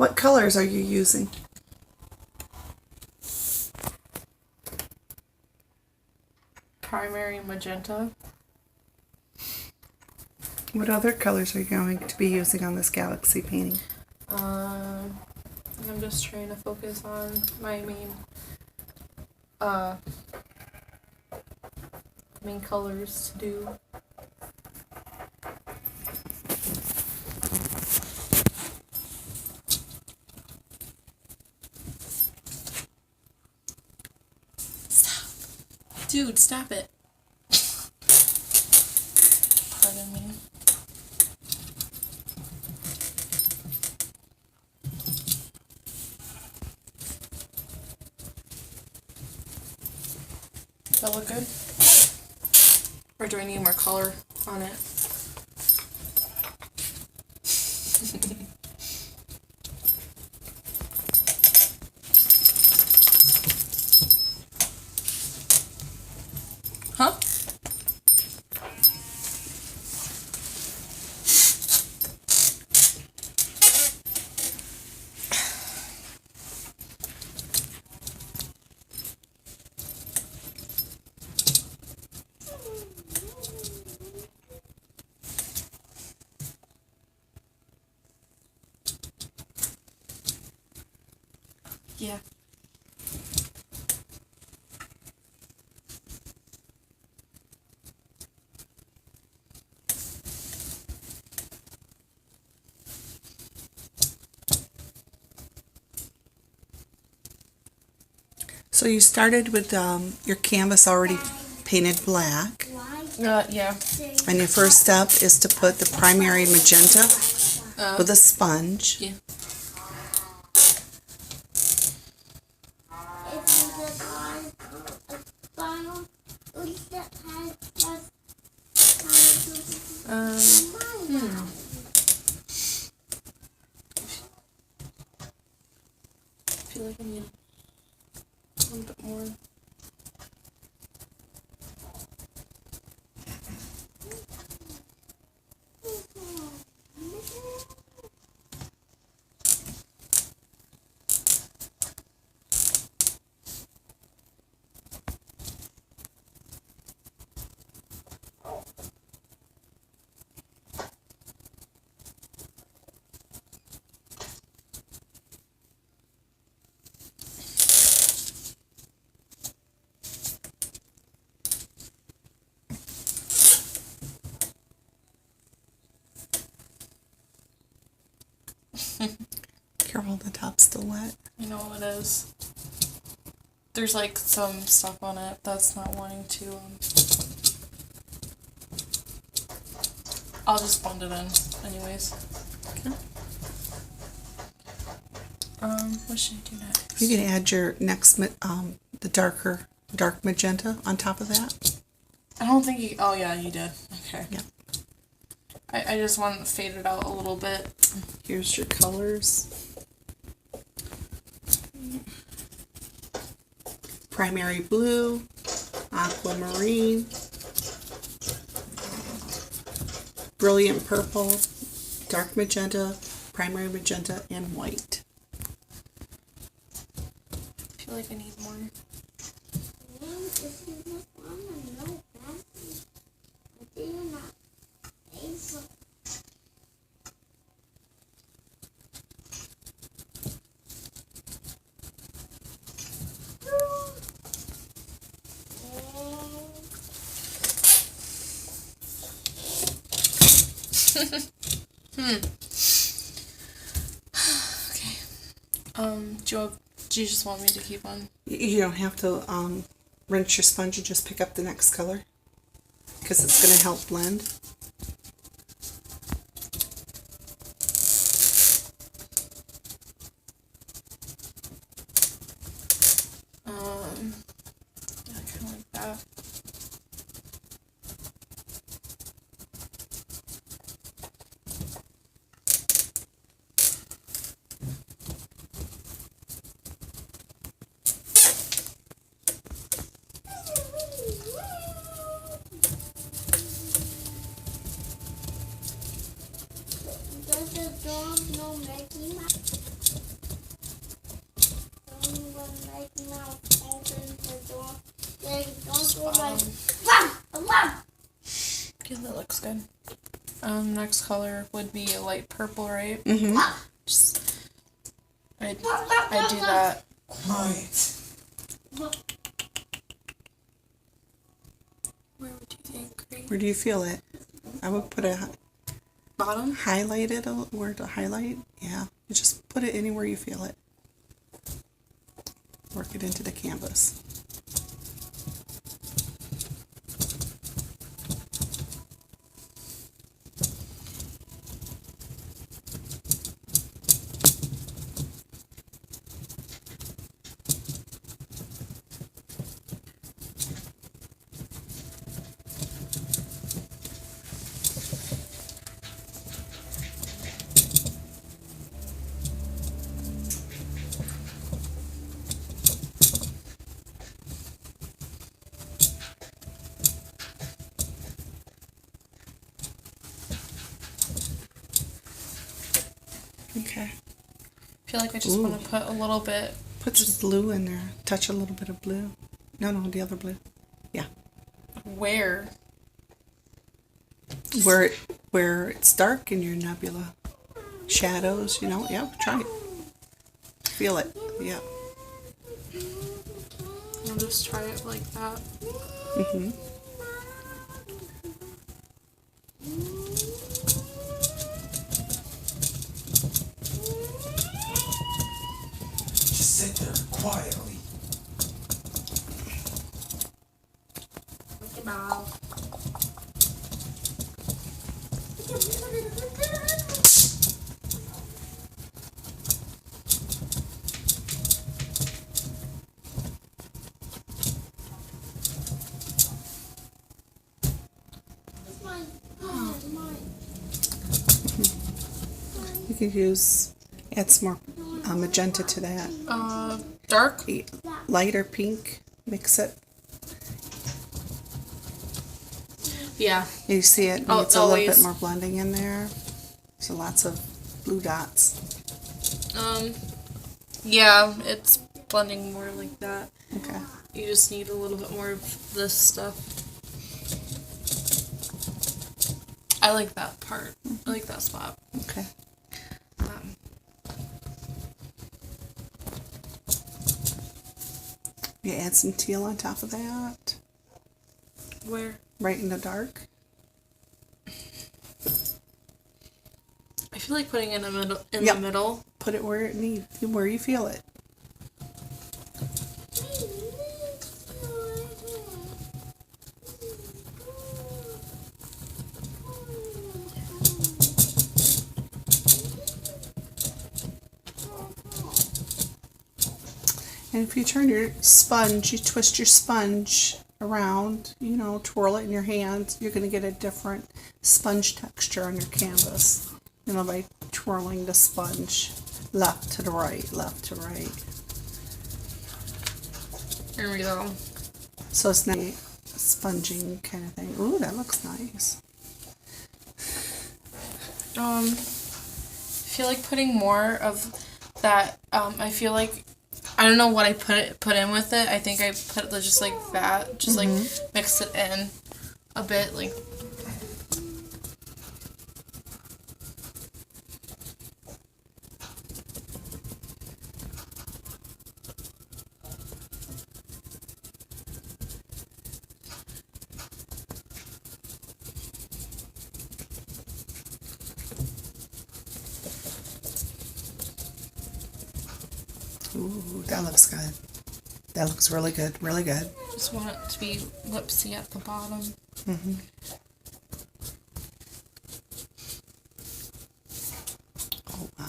What colors are you using? Primary magenta. What other colors are you going to be using on this galaxy painting? I'm just trying to focus on my main colors to do. Stop. Dude, stop it. Pardon me. Does that look good? Or do I need more color on it? Huh? Yeah. So you started with your canvas already painted black. Yeah. And your first step is to put the primary magenta with a sponge. Yeah. I feel like I need a little bit more. Careful, the top's still wet. You know what it is. There's like some stuff on it that's not wanting to. I'll just blend it in, anyways. Okay. What should I do next? You can add your next, the dark magenta on top of that. I don't think you. Oh yeah, you did. Okay. Yeah. I just want to fade it out a little bit. Here's your colors. Primary blue, aquamarine, brilliant purple, dark magenta, primary magenta, and white. I feel like I need more. Okay. Do you just want me to keep on? You don't have to rinse your sponge and just pick up the next color because it's going to help blend. Yeah, kind of like that. good. Next color would be a light purple, right? Mm-hmm. Just, I do that. Quiet. Where would you think? Right? Where do you feel it? I would put a Bottom? highlight it, where to highlight. Yeah, you just put it anywhere you feel it. Work it into the canvas. Okay. I feel like I just want to put a little bit. Put some blue in there. Touch a little bit of blue. No, the other blue. Yeah. Where? Where it's dark in your nebula. Shadows, yeah, try it. Feel it. Yeah. I'll just try it like that. Mm-hmm. Just sit there quietly. Wow. You could add some more magenta to that. Dark? Lighter pink. Mix it. Yeah. You see it Oh, needs a little bit always. more blending in there. So lots of blue dots. Yeah, it's blending more like that. Okay. You just need a little bit more of this stuff. I like that part. I like that spot. Okay. You add some teal on top of that. Where? Right in the dark. I feel like putting it in the middle. Yep. The middle. Put it where where you feel it. And if you turn your sponge, you twist your sponge around, twirl it in your hand, you're going to get a different sponge texture on your canvas. By twirling the sponge left to the right, left to right. There we go. So it's not a sponging kind of thing. Ooh, that looks nice. I feel like putting more of that. I feel like I don't know what I put in with it. I think I put it just like that, just like mix it in a bit, like. Ooh, that looks good. That looks really good, really good. Just want it to be lipsy at the bottom. Mm-hmm. Oh, wow.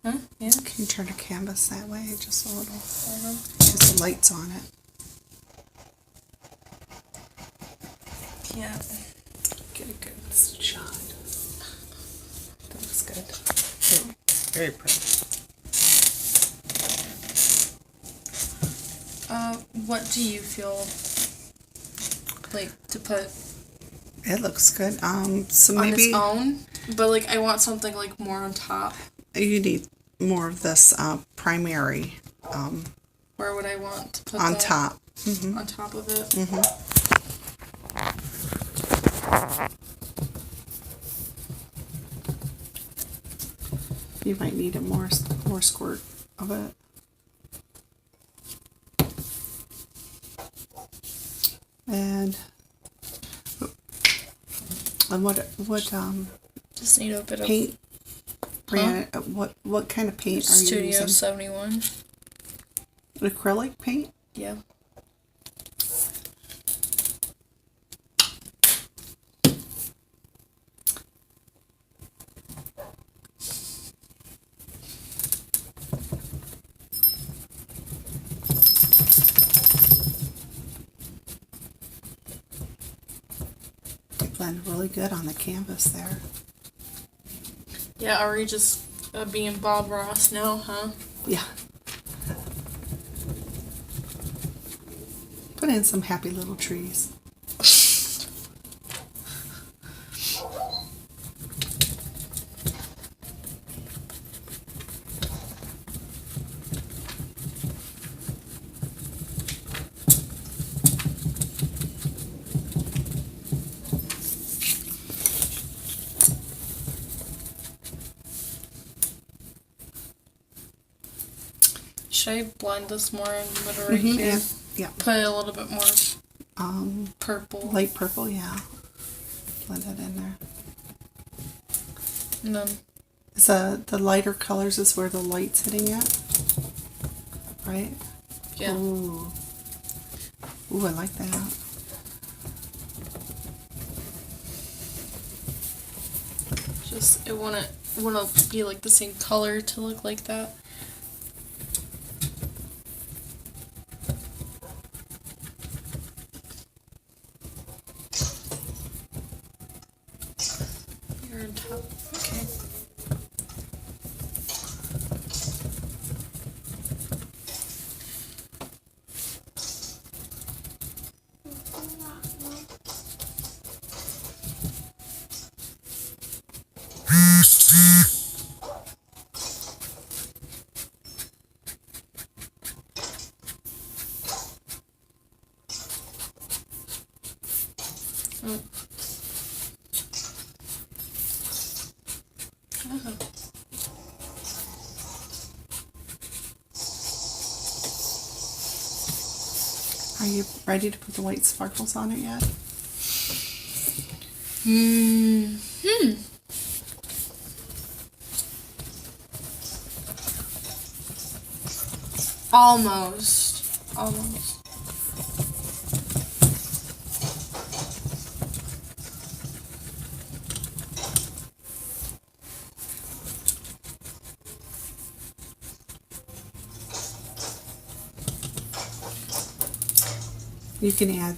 Huh? Yeah. Can you turn the canvas that way just a little? Because the light's on it. Yeah. Get a good shot. That looks good. Very pretty. What do you feel like to put It looks good. So on maybe its own? But like, I want something like more on top. you need more of this primary Where would I want to put on that? top. On top of it. You might need a more squirt of it. And what Just need a bit of paint? Brianna, what kind of paint are you Studio using? 71. Acrylic paint? Yeah. They blend really good on the canvas there. Yeah, are we just being Bob Ross now, huh? Yeah. Put in some happy little trees. Should I blend this more in the middle right here? Yeah. Put a little bit more purple. Light purple, yeah. Blend it in there. And then Is the lighter colors is where the light's hitting it, right? yeah. Ooh, I like that. Just it wanna be like the same color to look like that. You're on top. Okay. Oh. Oh. Are you ready to put the white sparkles on it yet? Almost. You can add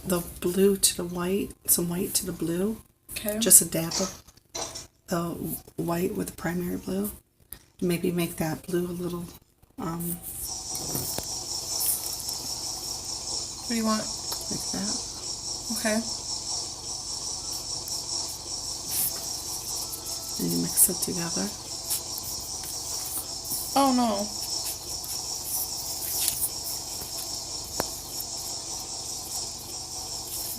the blue to the white, some white to the blue. Okay. Just a dab of the white with the primary blue. Maybe make that blue a little, What do you want? like that. Okay. And you mix it together. Oh no.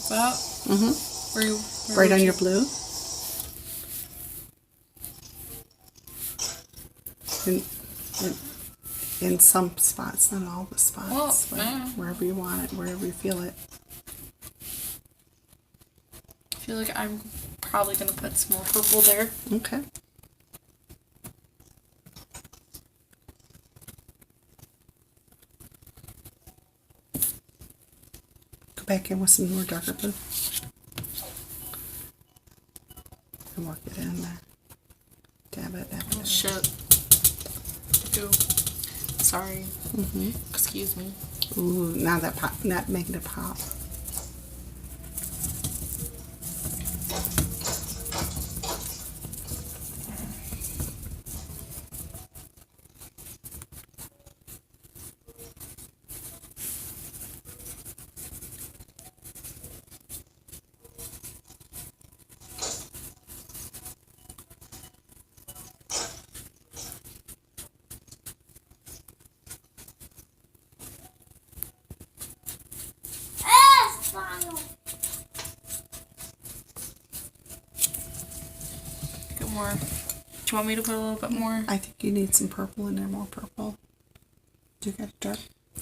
That? Mm-hmm. Where Right would on you- your blue. In some spots, not all the spots. Well, but yeah. wherever you want it, wherever you feel it. I feel like I'm probably gonna put some more purple there. Okay. Go back in with some more darker blue. And work it in there. Dab it, dab it. Oh shit. Ooh. Sorry. Mm-hmm. Excuse me. Ooh, now that pop, not making it pop. Get more. Do you want me to put a little bit more? I think you need some purple in there, more purple. Do you get dark?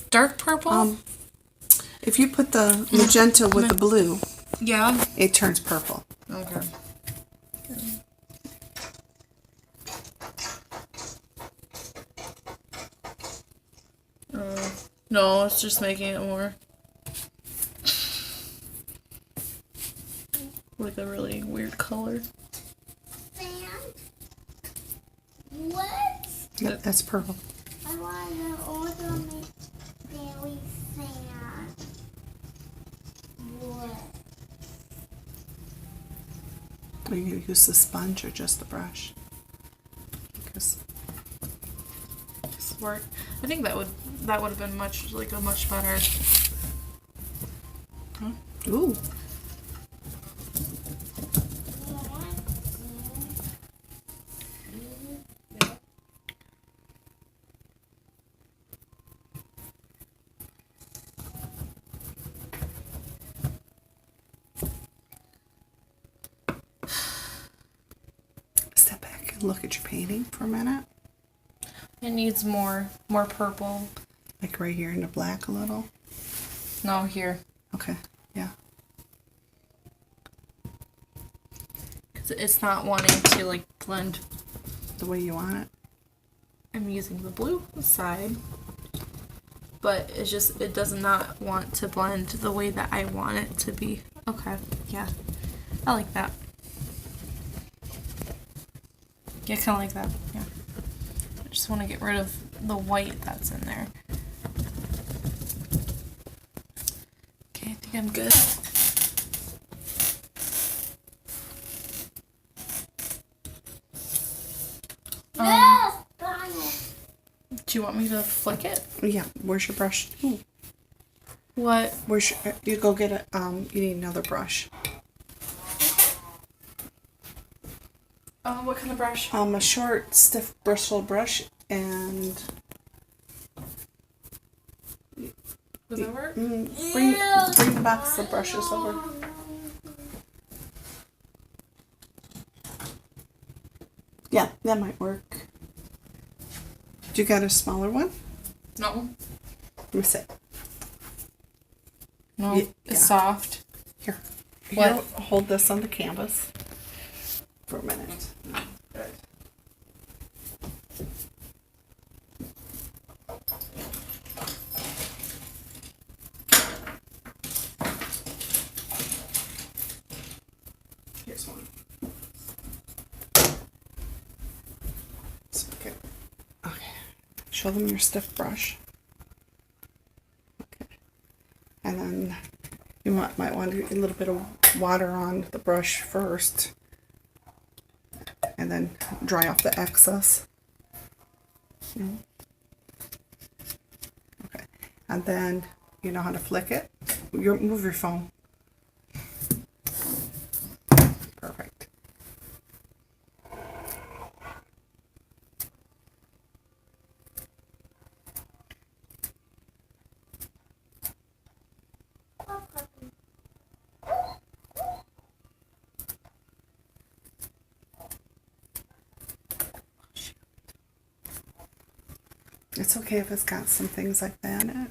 Dark purple? If you put the magenta with the blue, Yeah. it turns purple. Okay. No, it's just making it more like a really weird color. What? Yep, that's purple. I want to ornament very fan. What? Are you going to use the sponge or just the brush? Because Smart. I think that would have been much better. ooh, step back and look at your painting for a minute. It needs more purple. Like right here in the black a little. No, here. Okay, yeah. Cause it's not wanting to like blend. The way you want it. I'm using the blue side, but it does not want to blend the way that I want it to be. Okay, yeah, I like that. Yeah, kind of like that. Yeah. I just want to get rid of the white that's in there. Okay, I think I'm good. Yes, Donald. Do you want me to flick it? Yeah, where's your brush? Ooh, What? where's your, you go get a, you need another brush. What kind of brush? A short, stiff bristle brush and Does that work? bring the box of brushes over. Yeah, that might work. Do you got a smaller one? No. Let me see. No. Yeah. It's soft. Here. What? Here, hold this on the canvas for a minute. Good. Here's one. Okay. Okay. Show them your stiff brush. Okay. And then you might want to get a little bit of water on the brush first. And then dry off the excess. Okay. And then you know how to flick it. Move your phone. Perfect. It's okay if it's got some things like that in it.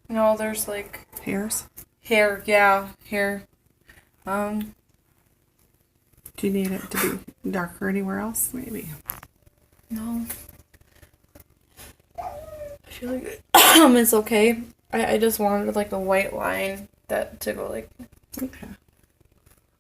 No, there's like Hairs. hair. Yeah, hair. Do you need it to be darker anywhere else? Maybe. No. I feel like it's okay. I just wanted like a white line that to go like. Okay.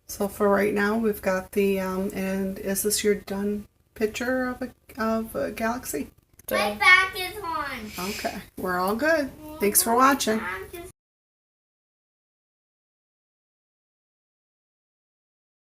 So for right now, we've got the and is this your done picture of a galaxy? My back is on. Okay, we're all good. Thanks for watching. I'm just